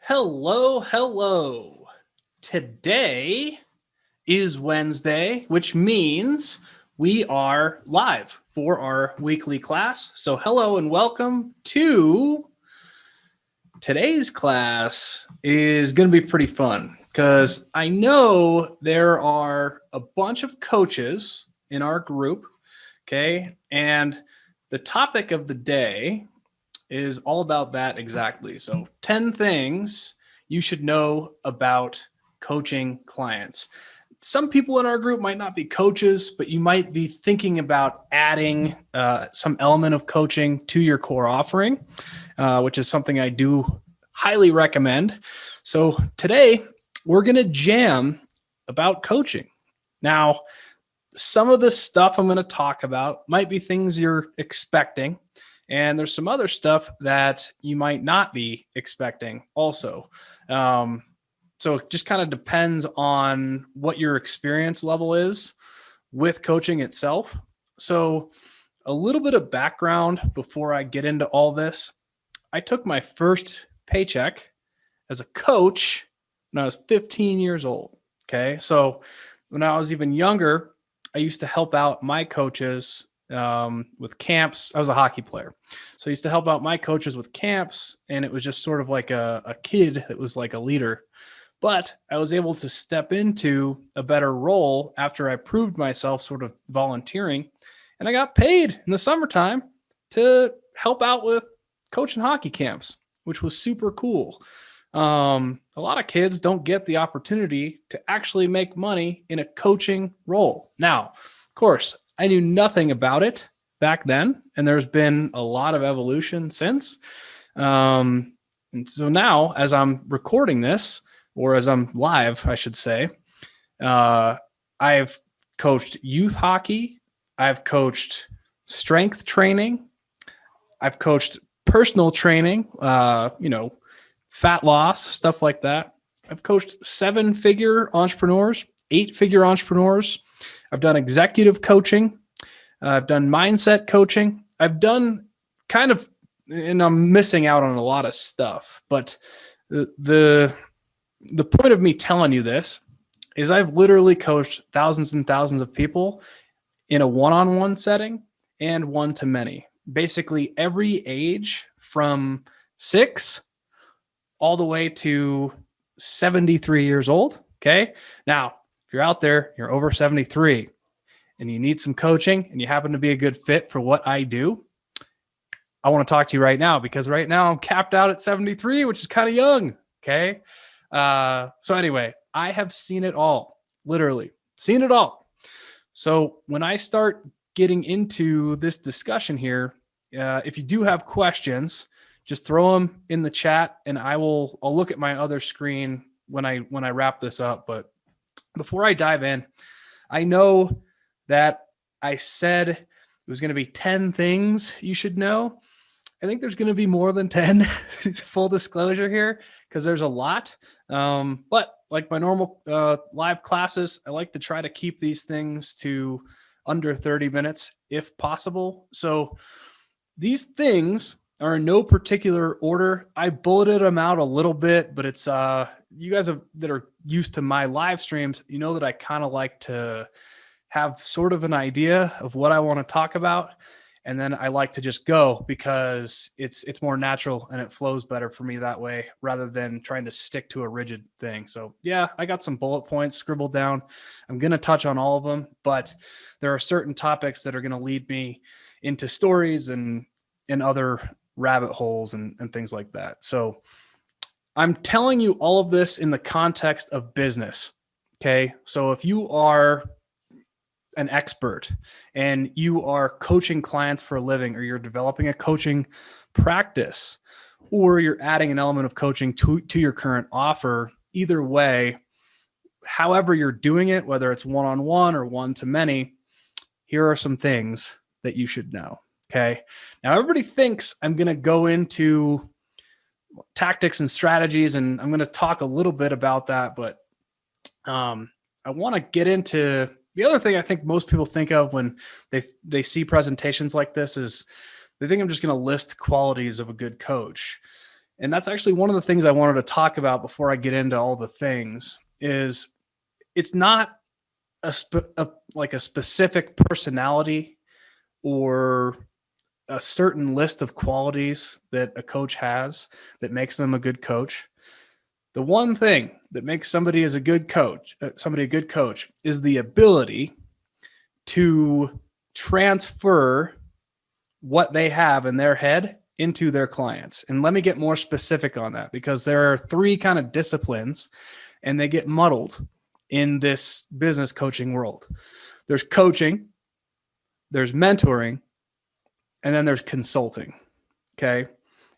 Hello, hello. Today is Wednesday, which means we are live for our weekly class. So, hello and welcome to today's class. Is going to be pretty fun because I know there are a bunch of coaches in our group, okay? And the topic of the day is all about that exactly. So 10 things you should know about coaching clients. Some people in our group might not be coaches, but you might be thinking about adding some element of coaching to your core offering, which is something I do highly recommend. So today we're going to jam about coaching. Now, some of the stuff I'm going to talk about might be things you're expecting. And there's some other stuff that you might not be expecting also. So it just kind of depends on what your experience level is with coaching itself. So a little bit of background before I get into all this. I took my first paycheck as a coach when I was 15 years old. Okay. So when I was even younger, I used to help out my coaches with camps. I was a hockey player. So I used to help out my coaches with camps, and it was just sort of like a kid that was like a leader. But I was able to step into a better role after I proved myself sort of volunteering, and I got paid in the summertime to help out with coaching hockey camps, which was super cool. A lot of kids don't get the opportunity to actually make money in a coaching role. Now, of course, I knew nothing about it back then, and there's been a lot of evolution since. And so now, as I'm recording this, or as I'm live, I should say, I've coached youth hockey. I've coached strength training. I've coached personal training, fat loss, stuff like that. I've coached 7-figure entrepreneurs, 8-figure entrepreneurs. I've done executive coaching. I've done mindset coaching. I've done kind of, and I'm missing out on a lot of stuff. But the point of me telling you this is I've literally coached thousands and thousands of people in a one-on-one setting and one-to-many. Basically every age from 6 all the way to 73 years old. Okay. Now, if you're out there, you're over 73 and you need some coaching and you happen to be a good fit for what I do, I want to talk to you right now because right now I'm capped out at 73, which is kind of young. Okay. So anyway, I have seen it all, literally seen it all. So when I start getting into this discussion here, if you do have questions, just throw them in the chat and I'll look at my other screen when I wrap this up. But before I dive in, I know that I said it was going to be 10 things you should know. I think there's going to be more than 10, full disclosure here, because there's a lot. But like my normal live classes, I like to try to keep these things to under 30 minutes if possible. So these things are in no particular order. I bulleted them out a little bit, but it's you guys that are used to my live streams, you know that I kind of like to have sort of an idea of what I want to talk about. And then I like to just go because it's more natural and it flows better for me that way rather than trying to stick to a rigid thing. So yeah, I got some bullet points scribbled down. I'm going to touch on all of them, but there are certain topics that are going to lead me into stories and other rabbit holes and things like that. So I'm telling you all of this in the context of business. Okay. So if you are an expert and you are coaching clients for a living, or you're developing a coaching practice, or you're adding an element of coaching to your current offer, either way, however you're doing it, whether it's one-on-one or one-to-many, here are some things that you should know. Okay. Now everybody thinks I'm going to go into tactics and strategies, and I'm going to talk a little bit about that, but I want to get into the other thing I think most people think of when they see presentations like this is they think I'm just going to list qualities of a good coach. And that's actually one of the things I wanted to talk about before I get into all the things. Is it's not like a specific personality or a certain list of qualities that a coach has that makes them a good coach. The one thing that makes somebody a good coach is the ability to transfer what they have in their head into their clients. And let me get more specific on that, because there are three kind of disciplines and they get muddled in this business coaching world. There's coaching, there's mentoring, and then there's consulting. Okay.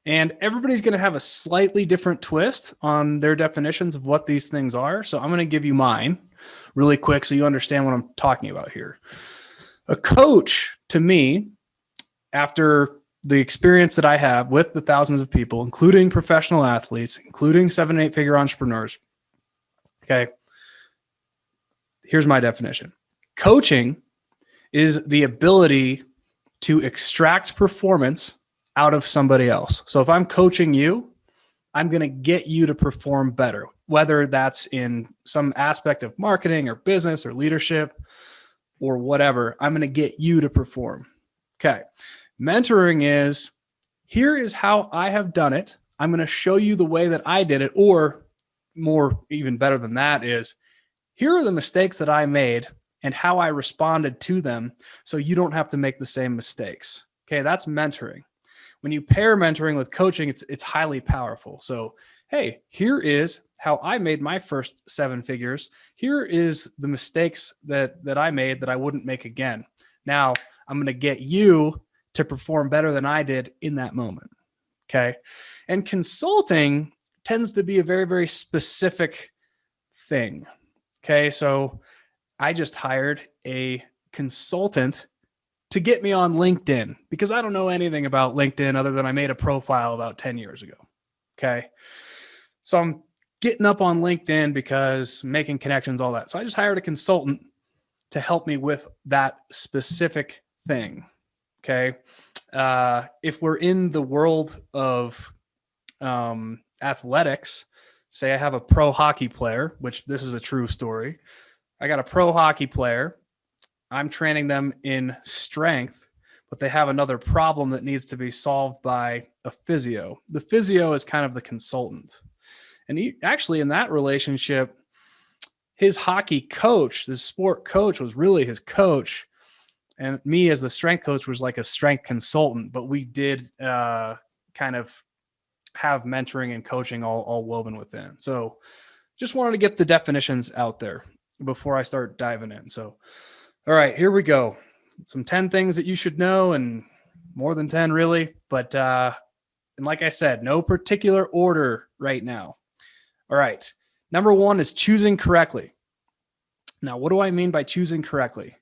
And everybody's going to have a slightly different twist on their definitions of what these things are. So I'm going to give you mine really quick so you understand what I'm talking about here. A coach, to me, after the experience that I have with the thousands of people, including professional athletes, including 7 and 8 figure entrepreneurs. Okay. Here's my definition. Coaching is the ability to extract performance out of somebody else. So if I'm coaching you, I'm going to get you to perform better, whether that's in some aspect of marketing or business or leadership or whatever. I'm going to get you to perform. Okay. Mentoring is, here is how I have done it. I'm going to show you the way that I did it, or more, even better than that is, here are the mistakes that I made and how I responded to them, so you don't have to make the same mistakes. Okay. That's mentoring. When you pair mentoring with coaching, it's highly powerful. So, hey, here is how I made my first 7 figures. Here is the mistakes that I made that I wouldn't make again. Now I'm going to get you to perform better than I did in that moment. Okay. And consulting tends to be a very, very specific thing. Okay. So I just hired a consultant to get me on LinkedIn, because I don't know anything about LinkedIn other than I made a profile about 10 years ago. Okay. So I'm getting up on LinkedIn because making connections, all that. So I just hired a consultant to help me with that specific thing. Okay. If we're in the world of athletics, say I have a pro hockey player, which this is a true story. I got a pro hockey player. I'm training them in strength, but they have another problem that needs to be solved by a physio. The physio is kind of the consultant. And he actually, in that relationship, his hockey coach, the sport coach, was really his coach. And me as the strength coach was like a strength consultant, but we did kind of have mentoring and coaching all woven within. So just wanted to get the definitions out there before I start diving in. So, all right, here we go. Some 10 things that you should know, and more than 10 really. But, and like I said, no particular order right now. All right. Number 1 is choosing correctly. Now, what do I mean by choosing correctly?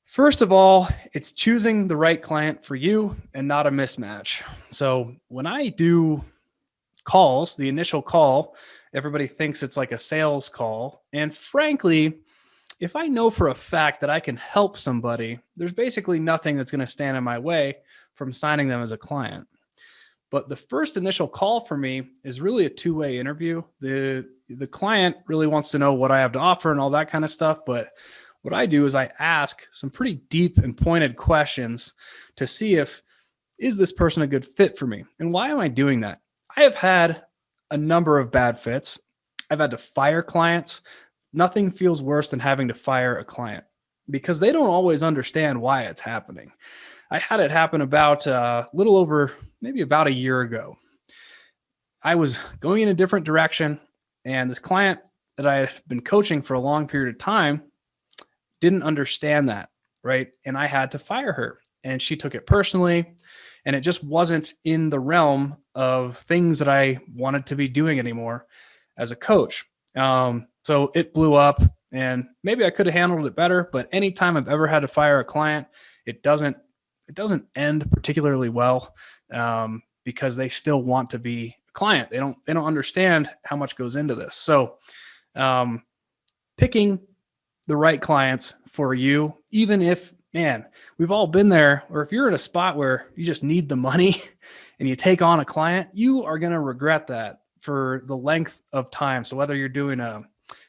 First of all, it's choosing the right client for you and not a mismatch. So when I do calls, the initial call, everybody thinks it's like a sales call. And frankly, if I know for a fact that I can help somebody, there's basically nothing that's going to stand in my way from signing them as a client. But the first initial call for me is really a two-way interview. The client really wants to know what I have to offer and all that kind of stuff. But what I do is I ask some pretty deep and pointed questions to see is this person a good fit for me? And why am I doing that? I have had a number of bad fits. I've had to fire clients. Nothing feels worse than having to fire a client because they don't always understand why it's happening. I had it happen about a little over, maybe about a year ago. I was going in a different direction, and this client that I had been coaching for a long period of time didn't understand that, right? And I had to fire her, and she took it personally, and it just wasn't in the realm of things that I wanted to be doing anymore as a coach. So it blew up, and maybe I could have handled it better, but anytime I've ever had to fire a client, it doesn't end particularly well, because they still want to be a client. They don't understand how much goes into this. So, picking the right clients for you, even if Man, we've all been there. Or if you're in a spot where you just need the money and you take on a client, you are going to regret that for the length of time. So whether you're doing a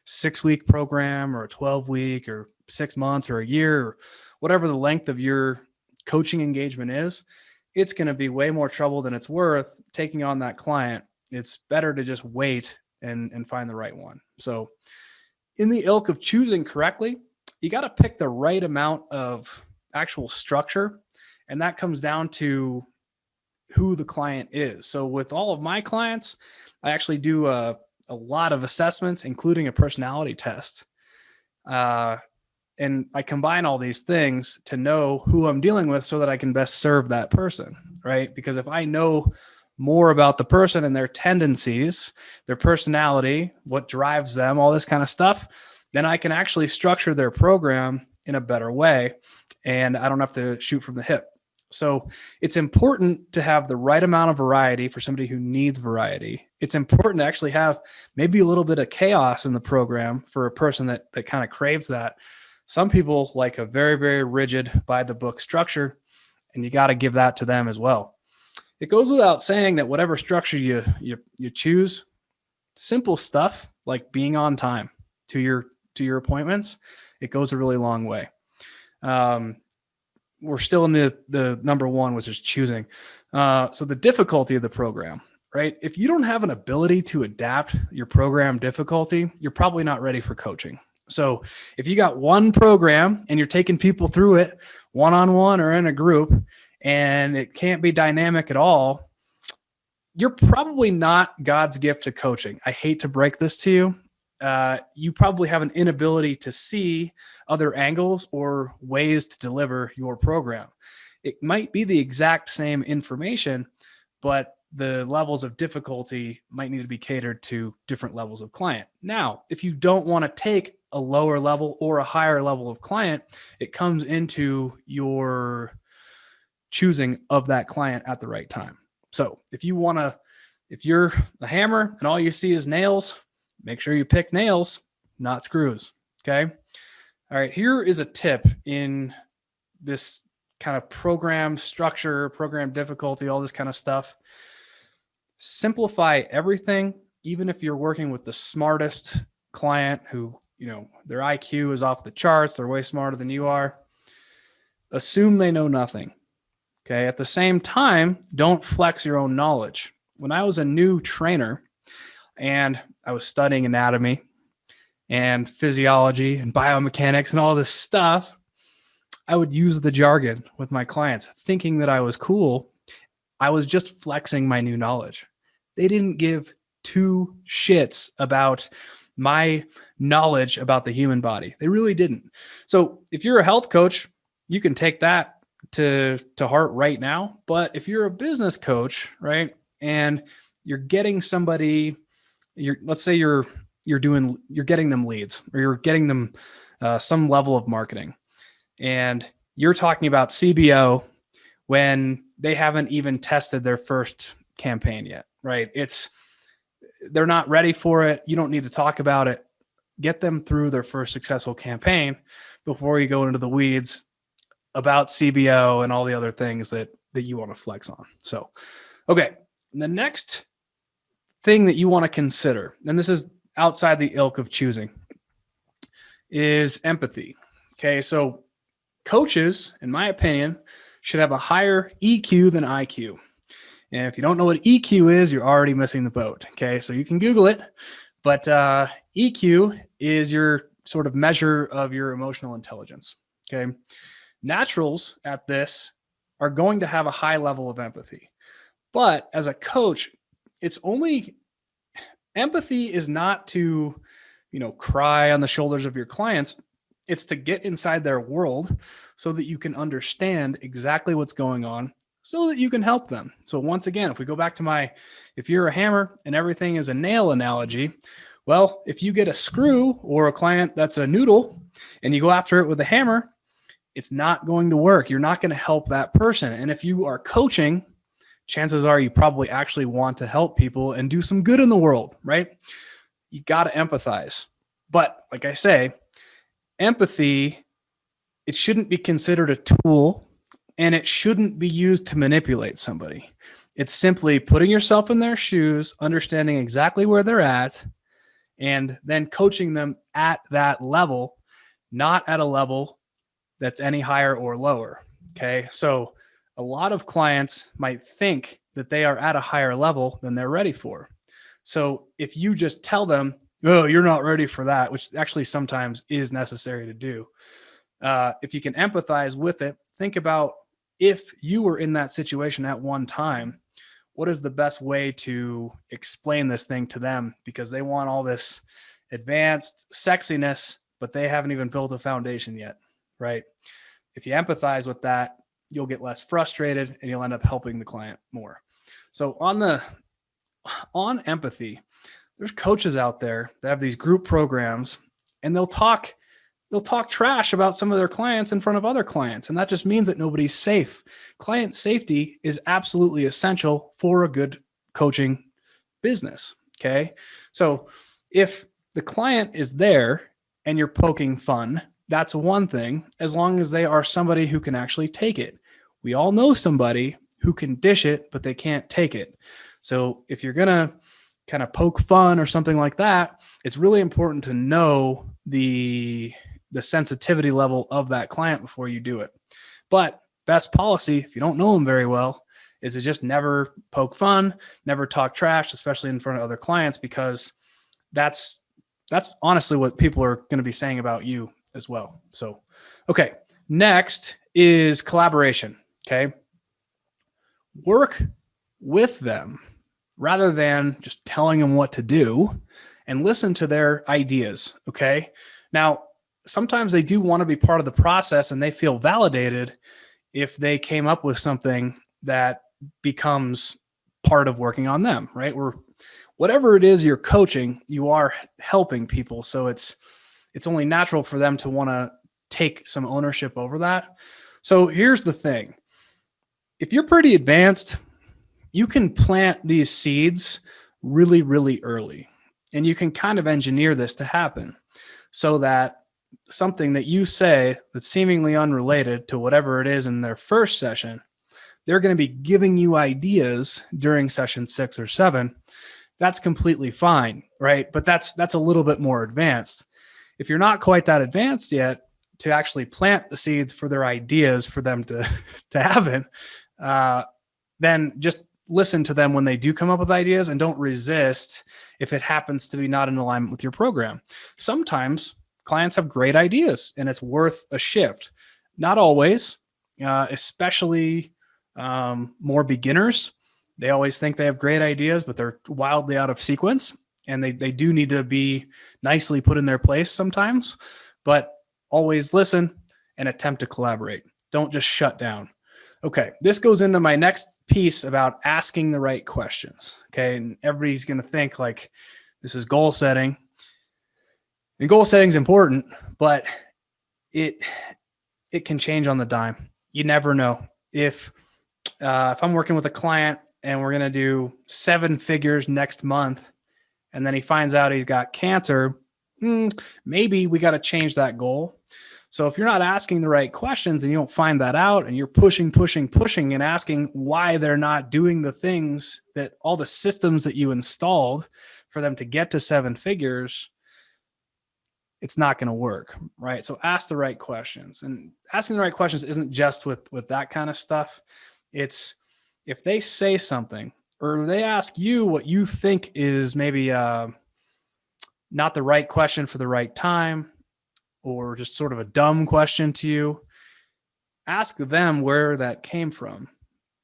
6-week program or a 12-week or 6 months or a year, or whatever the length of your coaching engagement is, it's going to be way more trouble than it's worth taking on that client. It's better to just wait and find the right one. So in the ilk of choosing correctly, you got to pick the right amount of actual structure. And that comes down to who the client is. So with all of my clients, I actually do a lot of assessments, including a personality test. And I combine all these things to know who I'm dealing with so that I can best serve that person, right? Because if I know more about the person and their tendencies, their personality, what drives them, all this kind of stuff, then I can actually structure their program in a better way. And I don't have to shoot from the hip. So it's important to have the right amount of variety for somebody who needs variety. It's important to actually have maybe a little bit of chaos in the program for a person that kind of craves that. Some people like a very, very rigid by the book structure, and you got to give that to them as well. It goes without saying that whatever structure you choose, simple stuff like being on time to your appointments, it goes a really long way. We're still in the number one, which is choosing. So the difficulty of the program, right? If you don't have an ability to adapt your program difficulty, you're probably not ready for coaching. So if you got one program and you're taking people through it one-on-one or in a group, and it can't be dynamic at all, you're probably not God's gift to coaching. I hate to break this to you. You probably have an inability to see other angles or ways to deliver your program. It might be the exact same information, but the levels of difficulty might need to be catered to different levels of client. Now, if you don't want to take a lower level or a higher level of client, it comes into your choosing of that client at the right time. So if you're a hammer and all you see is nails, make sure you pick nails, not screws. Okay. All right. Here is a tip in this kind of program structure, program difficulty, all this kind of stuff. Simplify everything, even if you're working with the smartest client who, their IQ is off the charts. They're way smarter than you are. Assume they know nothing. Okay. At the same time, don't flex your own knowledge. When I was a new trainer and I was studying anatomy and physiology and biomechanics and all this stuff, I would use the jargon with my clients thinking that I was cool. I was just flexing my new knowledge. They didn't give two shits about my knowledge about the human body. They really didn't. So if you're a health coach, you can take that to heart right now. But if you're a business coach, right, and you're getting somebody, let's say you're getting them leads, or you're getting them some level of marketing, and you're talking about CBO when they haven't even tested their first campaign yet, right? They're not ready for it. You don't need to talk about it. Get them through their first successful campaign before you go into the weeds about CBO and all the other things that you want to flex on. So, okay. The next thing that you want to consider, and this is outside the ilk of choosing, is empathy. Okay. So coaches, in my opinion, should have a higher EQ than IQ. And if you don't know what EQ is, you're already missing the boat. Okay. So you can Google it, but EQ is your sort of measure of your emotional intelligence. Okay. Naturals at this are going to have a high level of empathy. But as a coach, empathy is not to, cry on the shoulders of your clients. It's to get inside their world so that you can understand exactly what's going on so that you can help them. So once again, if we go back to if you're a hammer and everything is a nail analogy, well, if you get a screw or a client that's a noodle and you go after it with a hammer, it's not going to work. You're not going to help that person. And if you are coaching, chances are you probably actually want to help people and do some good in the world, right? You got to empathize. But like I say, empathy it shouldn't be considered a tool, and it shouldn't be used to manipulate somebody. It's simply putting yourself in their shoes, understanding exactly where they're at, and then coaching them at that level, not at a level that's any higher or lower. Okay. So a lot of clients might think that they are at a higher level than they're ready for. So if you just tell them, oh, you're not ready for that, which actually sometimes is necessary to do. If you can empathize with it, think about if you were in that situation at one time, what is the best way to explain this thing to them? Because they want all this advanced sexiness, but they haven't even built a foundation yet, right? If you empathize with that, you'll get less frustrated and you'll end up helping the client more. So on empathy, there's coaches out there that have these group programs, and they'll talk trash about some of their clients in front of other clients. And that just means that nobody's safe. Client safety is absolutely essential for a good coaching business. Okay. So if the client is there and you're poking fun, that's one thing, as long as they are somebody who can actually take it. We all know somebody who can dish it, but they can't take it. So if you're going to kind of poke fun or something like that, it's really important to know the sensitivity level of that client before you do it. But best policy, if you don't know them very well, is to just never poke fun, never talk trash, especially in front of other clients, because that's honestly what people are going to be saying about you as well. So, okay. Next is collaboration. Okay. Work with them rather than just telling them what to do, and listen to their ideas. Okay. Now, sometimes they do want to be part of the process and they feel validated if they came up with something that becomes part of working on them, right? Whatever it is you're coaching, you are helping people. So it's only natural for them to want to take some ownership over that. So here's the thing. If you're pretty advanced, you can plant these seeds really, really early. And you can kind of engineer this to happen so that something that you say that's seemingly unrelated to whatever it is in their first session, they're going to be giving you ideas during session 6 or 7. That's completely fine, right? But that's a little bit more advanced. If you're not quite that advanced yet to actually plant the seeds for their ideas for them to have it, then just listen to them when they do come up with ideas, and don't resist if it happens to be not in alignment with your program. Sometimes clients have great ideas and it's worth a shift. Not always, especially more beginners. They always think they have great ideas, but they're wildly out of sequence, and they do need to be nicely put in their place sometimes. But always listen and attempt to collaborate. Don't just shut down. Okay, this goes into my next piece about asking the right questions. Okay, and everybody's going to think like this is goal setting. And goal setting is important, but it can change on the dime. You never know. If I'm working with a client and we're going to do 7 figures next month, and then he finds out he's got cancer, maybe we got to change that goal. So if you're not asking the right questions and you don't find that out, and you're pushing and asking why they're not doing the things that all the systems that you installed for them to get to 7 figures, it's not going to work, right? So ask the right questions. And asking the right questions isn't just with that kind of stuff. It's if they say something or they ask you what you think is maybe not the right question for the right time, or just sort of a dumb question to you, ask them where that came from,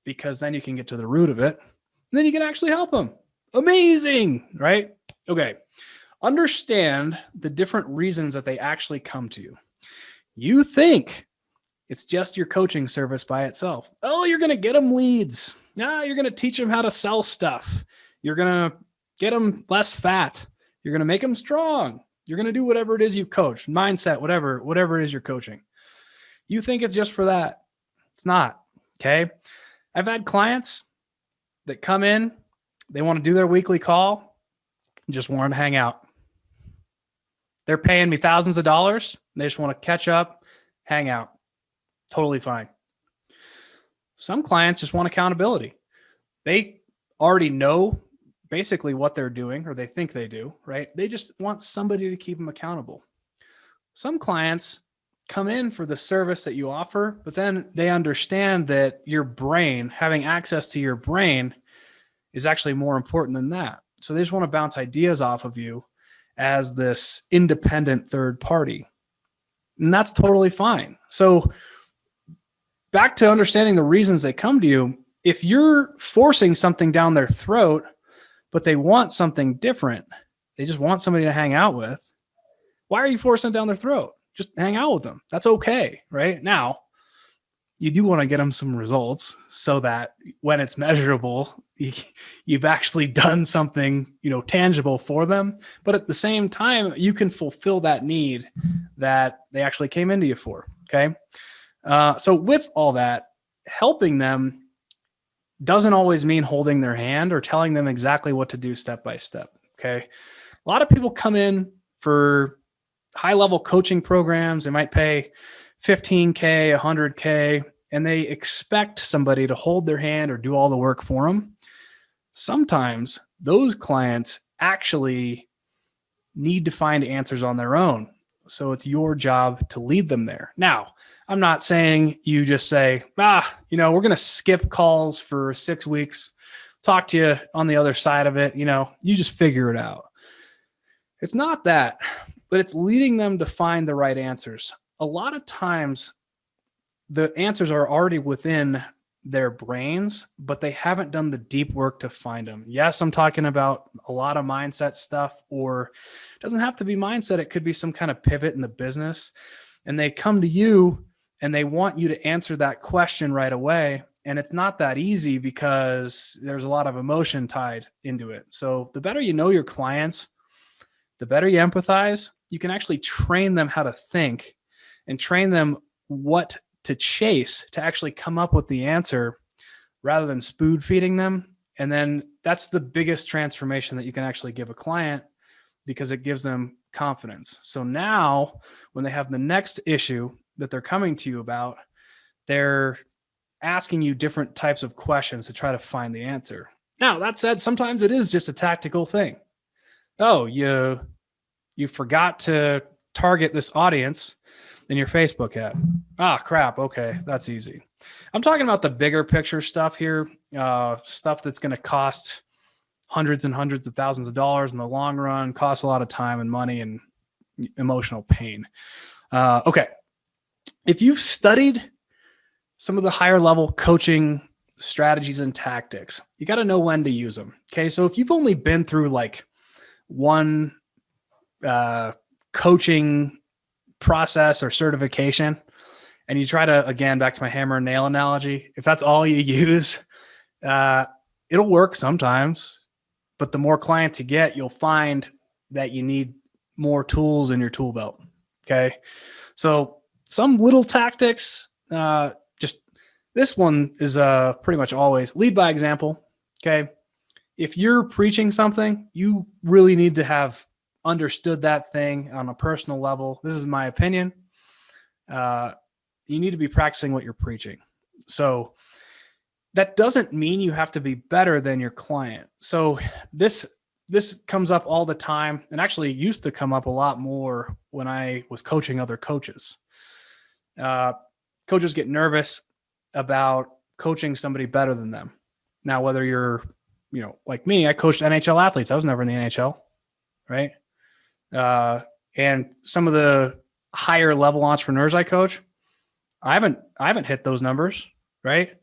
because then you can get to the root of it. And then you can actually help them. Amazing, right? Okay. Understand the different reasons that they actually come to you. You think it's just your coaching service by itself. Oh, you're going to get them leads. Yeah, you're going to teach them how to sell stuff. You're going to get them less fat. You're going to make them strong. You're going to do whatever it is you coach, mindset, whatever it is you're coaching. You think it's just for that. It's not. Okay. I've had clients that come in, they want to do their weekly call, just want to hang out. They're paying me thousands of dollars. They just want to catch up, hang out. Totally fine. Some clients just want accountability. They already know basically what they're doing, or they think they do, right? They just want somebody to keep them accountable. Some clients come in for the service that you offer, but then they understand that your brain, having access to your brain, is actually more important than that. So they just want to bounce ideas off of you as this independent third party. And that's totally fine. So back to understanding the reasons they come to you. If you're forcing something down their throat, but they want something different, they just want somebody to hang out with, why are you forcing it down their throat? Just hang out with them. That's okay, right? Now, you do want to get them some results so that when it's measurable, you've actually done something, tangible for them. But at the same time, you can fulfill that need that they actually came into you for. Okay. So with all that, helping them doesn't always mean holding their hand or telling them exactly what to do step by step. Okay. A lot of people come in for high level coaching programs. They might pay $15K, $100K, and they expect somebody to hold their hand or do all the work for them. Sometimes those clients actually need to find answers on their own. So it's your job to lead them there. Now, I'm not saying you just say, we're going to skip calls for 6 weeks, talk to you on the other side of it. You just figure it out. It's not that, but it's leading them to find the right answers. A lot of times the answers are already within their brains, but they haven't done the deep work to find them. Yes, I'm talking about a lot of mindset stuff, or it doesn't have to be mindset. It could be some kind of pivot in the business. And they come to you and they want you to answer that question right away. And it's not that easy because there's a lot of emotion tied into it. So the better you know your clients, the better you empathize, you can actually train them how to think and train them what to chase to actually come up with the answer rather than spoon feeding them. And then that's the biggest transformation that you can actually give a client, because it gives them confidence. So now when they have the next issue that they're coming to you about, they're asking you different types of questions to try to find the answer. Now, that said, sometimes it is just a tactical thing. Oh, you forgot to target this audience in your Facebook ad. Ah, crap. Okay, that's easy. I'm talking about the bigger picture stuff here, stuff that's going to cost hundreds and hundreds of thousands of dollars in the long run, cost a lot of time and money and emotional pain. Okay. If you've studied some of the higher level coaching strategies and tactics, you got to know when to use them. Okay. So if you've only been through like one coaching process or certification, and you try to, again, back to my hammer and nail analogy, if that's all you use, it'll work sometimes, but the more clients you get, you'll find that you need more tools in your tool belt. Okay. So some little tactics, just this one is pretty much always lead by example. Okay. If you're preaching something, you really need to have understood that thing on a personal level. This is my opinion. You need to be practicing what you're preaching. So that doesn't mean you have to be better than your client. So this comes up all the time, and actually used to come up a lot more when I was coaching other coaches. Coaches get nervous about coaching somebody better than them. Now, whether you're, like me, I coached NHL athletes. I was never in the NHL, right? And some of the higher level entrepreneurs I coach, I haven't hit those numbers, right?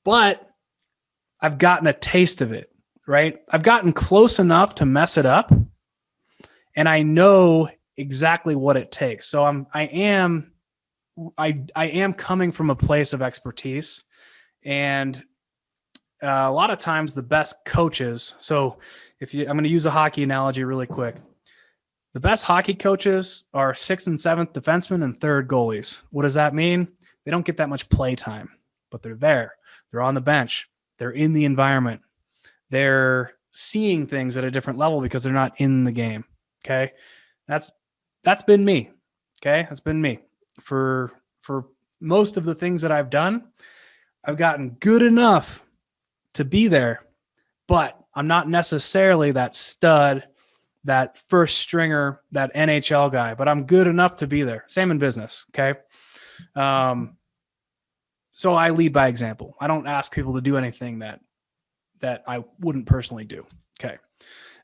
But I've gotten a taste of it, right? I've gotten close enough to mess it up, and I know exactly what it takes. So I am coming from a place of expertise, and a lot of times the best coaches. So I'm going to use a hockey analogy really quick. The best hockey coaches are 6th and 7th defensemen and 3rd goalies. What does that mean? They don't get that much play time, but they're there. They're on the bench. They're in the environment. They're seeing things at a different level because they're not in the game. Okay. That's been me. Okay. That's been me for for most of the things that I've done, I've gotten good enough to be there, but I'm not necessarily that stud, that first stringer, that NHL guy, but I'm good enough to be there. Same in business. Okay. So I lead by example. I don't ask people to do anything that I wouldn't personally do. Okay.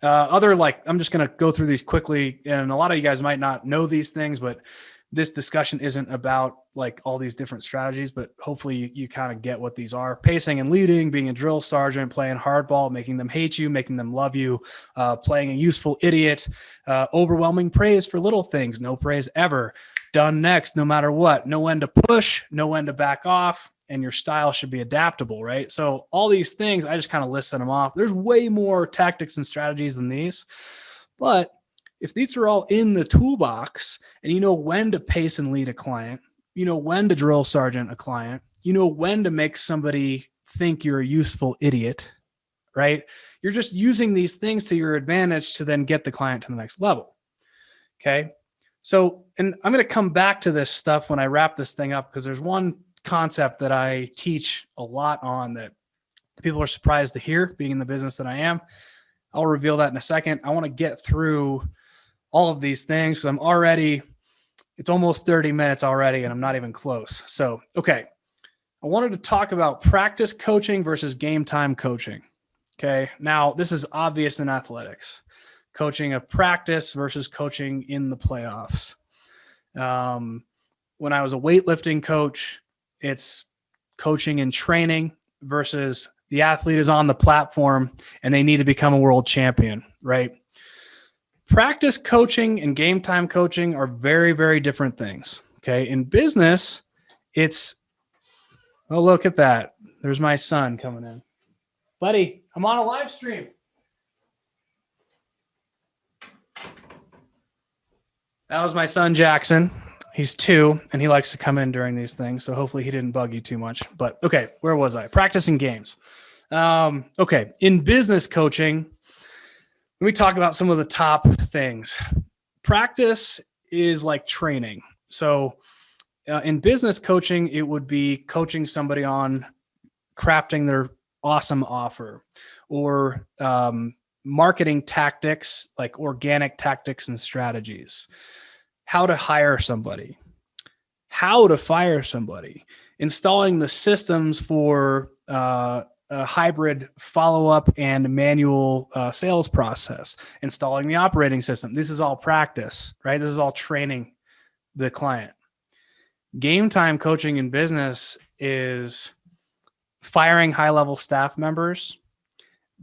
I'm just going to go through these quickly, and a lot of you guys might not know these things, but this discussion isn't about like all these different strategies, but hopefully you kind of get what these are. Pacing and leading, being a drill sergeant, playing hardball, making them hate you, making them love you, playing a useful idiot, overwhelming praise for little things, no praise ever, done next, no matter what, know when to push, know when to back off, and your style should be adaptable, right? So all these things, I just kind of listed them off. There's way more tactics and strategies than these, but if these are all in the toolbox and you know when to pace and lead a client, you know when to drill sergeant a client, you know when to make somebody think you're a useful idiot, right? You're just using these things to your advantage to then get the client to the next level. Okay. So, and I'm going to come back to this stuff when I wrap this thing up, because there's one concept that I teach a lot on that people are surprised to hear, being in the business that I am. I'll reveal that in a second. I want to get through all of these things because it's almost 30 minutes already and I'm not even close. So, okay. I wanted to talk about practice coaching versus game time coaching. Okay. Now, this is obvious in athletics, coaching a practice versus coaching in the playoffs. When I was a weightlifting coach, it's coaching and training versus the athlete is on the platform and they need to become a world champion, right? Practice coaching and game time coaching are very, very different things. Okay. In business, oh, look at that. There's my son coming in. Buddy, I'm on a live stream. That was my son, Jackson. He's 2 and he likes to come in during these things. So hopefully he didn't bug you too much, but okay. Where was I? Practicing games. Okay. In business coaching, let me talk about some of the top things. Practice is like training. So in business coaching, it would be coaching somebody on crafting their awesome offer or marketing tactics, like organic tactics and strategies, how to hire somebody, how to fire somebody, installing the systems for a hybrid follow-up and manual sales process, installing the operating system. This is all practice, right? This is all training the client. Game time coaching in business is firing high-level staff members,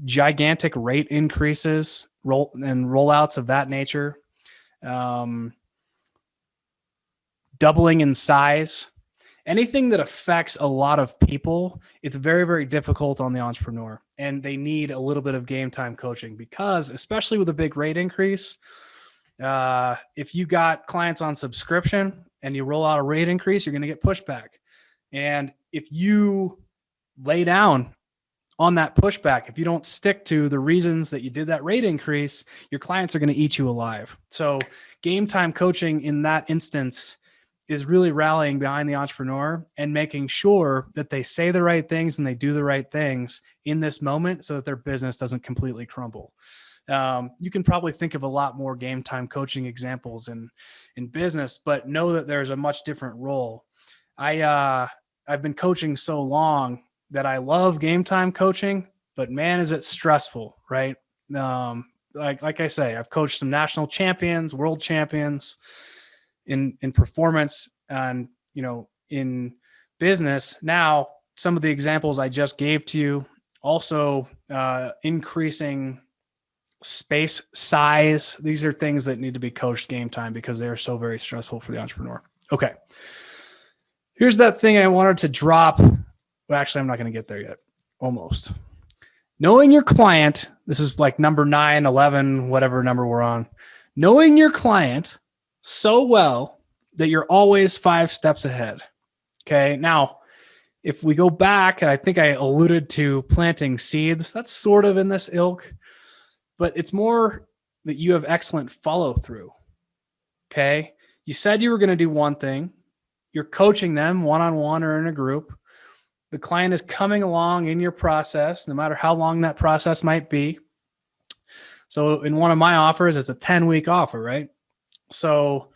gigantic rate increases, rollouts of that nature, doubling in size. Anything that affects a lot of people, it's very, very difficult on the entrepreneur. And they need a little bit of game time coaching because, especially with a big rate increase, if you got clients on subscription and you roll out a rate increase, you're going to get pushback. And if you lay down on that pushback, if you don't stick to the reasons that you did that rate increase, your clients are going to eat you alive. So game time coaching in that instance is really rallying behind the entrepreneur and making sure that they say the right things and they do the right things in this moment so that their business doesn't completely crumble. You can probably think of a lot more game time coaching examples in business, but know that there's a much different role. I've been coaching so long that I love game time coaching, but man, is it stressful, right? Like I say, I've coached some national champions, world champions in performance and, in business. Now, some of the examples I just gave to you, also increasing space size. These are things that need to be coached game time because they are so very stressful for the entrepreneur. Okay. Here's that thing I wanted to drop. Well, actually, I'm not going to get there yet. Almost. Knowing your client. This is like number 9, 11, whatever number we're on. Knowing your client so well that you're always 5 steps ahead. Okay. Now, if we go back, and I think I alluded to planting seeds, that's sort of in this ilk, but it's more that you have excellent follow through. Okay. You said you were going to do one thing. You're coaching them one-on-one or in a group. The client is coming along in your process, no matter how long that process might be. So in one of my offers, it's a 10-week offer, right? So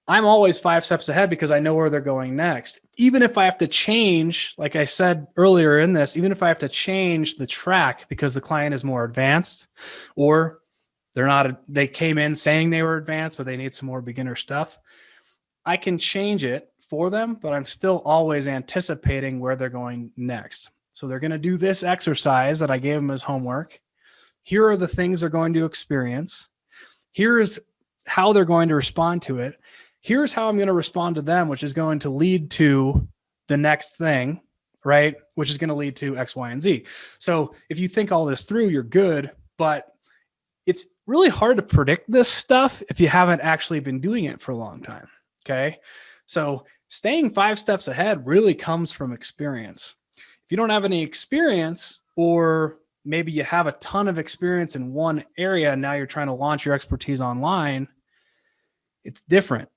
I'm always 5 steps ahead because I know where they're going next. Even if I have to change, like I said earlier in this, even if I have to change the track because the client is more advanced, or they came in saying they were advanced, but they need some more beginner stuff, I can change it for them, but I'm still always anticipating where they're going next. So they're going to do this exercise that I gave them as homework. Here are the things they're going to experience. Here is how they're going to respond to it. Here's how I'm going to respond to them, which is going to lead to the next thing, right? Which is going to lead to X, Y, and Z. So if you think all this through, you're good, but it's really hard to predict this stuff if you haven't actually been doing it for a long time. Okay. So staying 5 steps ahead really comes from experience. If you don't have any experience, or maybe you have a ton of experience in one area and now you're trying to launch your expertise online, it's different,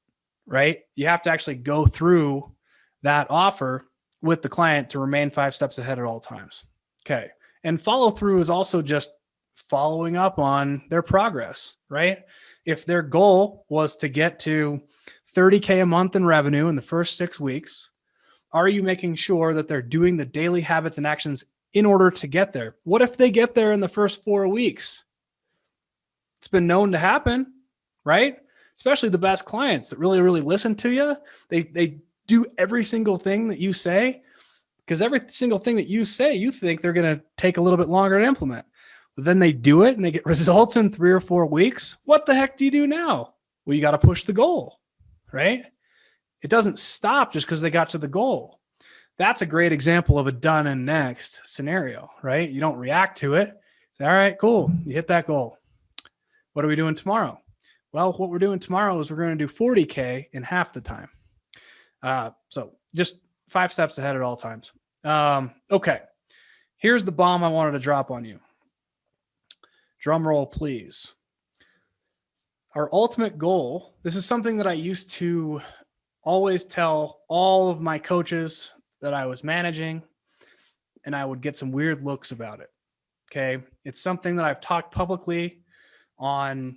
right? You have to actually go through that offer with the client to remain 5 steps ahead at all times. Okay. And follow through is also just following up on their progress, right? If their goal was to get to $30K a month in revenue in the first 6 weeks, are you making sure that they're doing the daily habits and actions in order to get there? What if they get there in the first 4 weeks? It's been known to happen, right? Especially the best clients that really, really listen to you. They do every single thing that you say, because every single thing that you say, you think they're going to take a little bit longer to implement. But then they do it and they get results in 3 or 4 weeks. What the heck do you do now? Well, you got to push the goal, right? It doesn't stop just because they got to the goal. That's a great example of a done and next scenario, right? You don't react to it. Say, all right, cool. You hit that goal. What are we doing tomorrow? Well, what we're doing tomorrow is we're going to do 40K in half the time. So just 5 steps ahead at all times. Okay. Here's the bomb I wanted to drop on you. Drum roll, please. Our ultimate goal, this is something that I used to always tell all of my coaches that I was managing, and I would get some weird looks about it. Okay. It's something that I've talked publicly on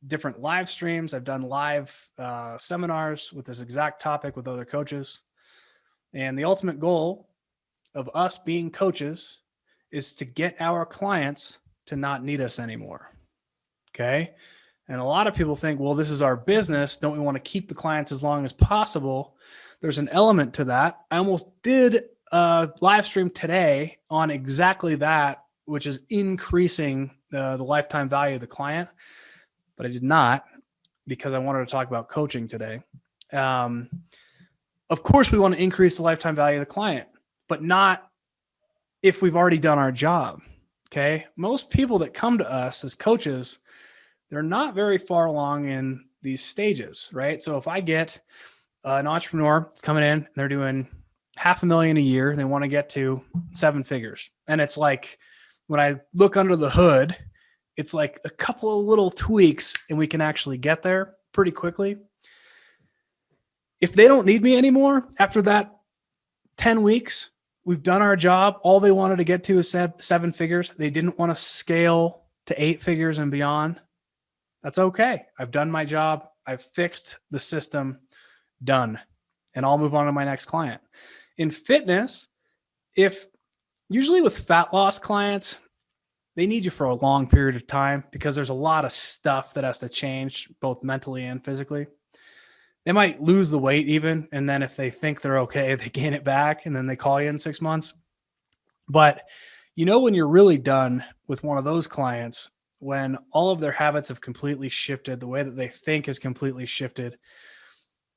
different live streams. I've done live seminars with this exact topic with other coaches. And the ultimate goal of us being coaches is to get our clients to not need us anymore. Okay. And a lot of people think, well, this is our business. Don't we want to keep the clients as long as possible? There's an element to that. I almost did a live stream today on exactly that, which is increasing the lifetime value of the client. But I did not, because I wanted to talk about coaching today. Of course, we want to increase the lifetime value of the client, but not if we've already done our job. Okay. Most people that come to us as coaches, they're not very far along in these stages, right? So if I get an entrepreneur that's coming in, and they're doing $500,000 a year, they want to get to 7 figures. And it's like, when I look under the hood, it's like a couple of little tweaks and we can actually get there pretty quickly. If they don't need me anymore after that 10 weeks, we've done our job. All they wanted to get to is 7 figures. They didn't want to scale to 8 figures and beyond. That's okay. I've done my job. I've fixed the system. Done. And I'll move on to my next client. In fitness, usually with fat loss clients, they need you for a long period of time because there's a lot of stuff that has to change both mentally and physically. They might lose the weight even, and then if they think they're okay, they gain it back, and then they call you in 6 months. But when you're really done with one of those clients, when all of their habits have completely shifted, the way that they think has completely shifted,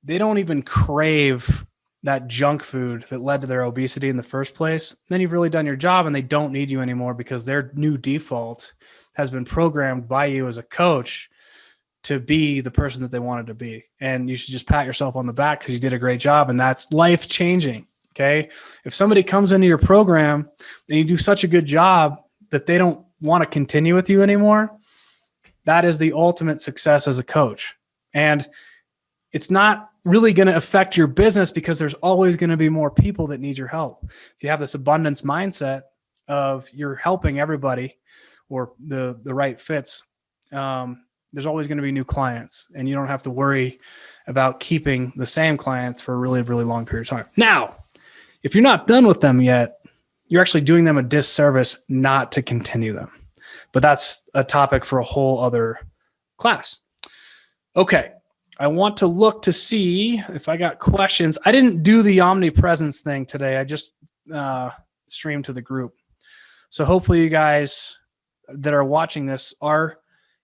they don't even crave that junk food that led to their obesity in the first place, then you've really done your job and they don't need you anymore because their new default has been programmed by you as a coach to be the person that they wanted to be. And you should just pat yourself on the back because you did a great job, and that's life changing. Okay. If somebody comes into your program and you do such a good job that they don't want to continue with you anymore, that is the ultimate success as a coach. And it's not really going to affect your business because there's always going to be more people that need your help. If you have this abundance mindset of you're helping everybody or the right fits, there's always going to be new clients, and you don't have to worry about keeping the same clients for a really, really long period of time. Now, if you're not done with them yet, you're actually doing them a disservice not to continue them. But that's a topic for a whole other class. Okay. I want to look to see if I got questions. I didn't do the omnipresence thing today. I just streamed to the group. So hopefully you guys that are watching this are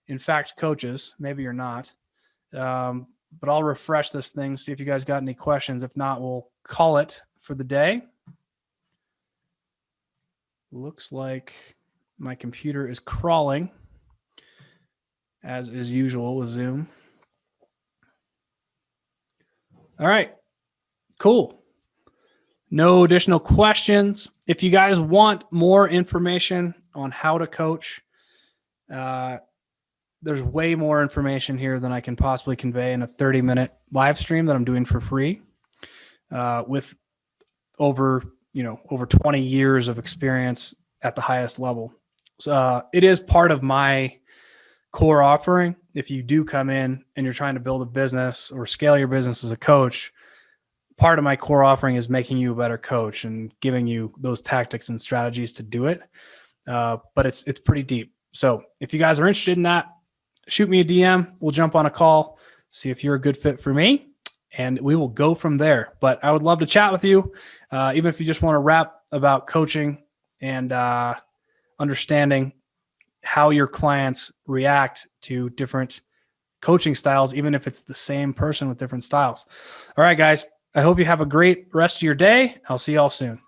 in fact coaches. Maybe you're not. But I'll refresh this thing, see if you guys got any questions. If not, we'll call it for the day. Looks like my computer is crawling, as is usual with Zoom. All right, cool. No additional questions. If you guys want more information on how to coach, there's way more information here than I can possibly convey in a 30-minute live stream that I'm doing for free with over 20 years of experience at the highest level. So it is part of my core offering. If you do come in and you're trying to build a business or scale your business as a coach, part of my core offering is making you a better coach and giving you those tactics and strategies to do it. But it's pretty deep. So if you guys are interested in that, shoot me a DM. We'll jump on a call, see if you're a good fit for me, and we will go from there. But I would love to chat with you, even if you just want to rap about coaching and understanding how your clients react to different coaching styles, even if it's the same person with different styles. All right, guys, I hope you have a great rest of your day. I'll see y'all soon.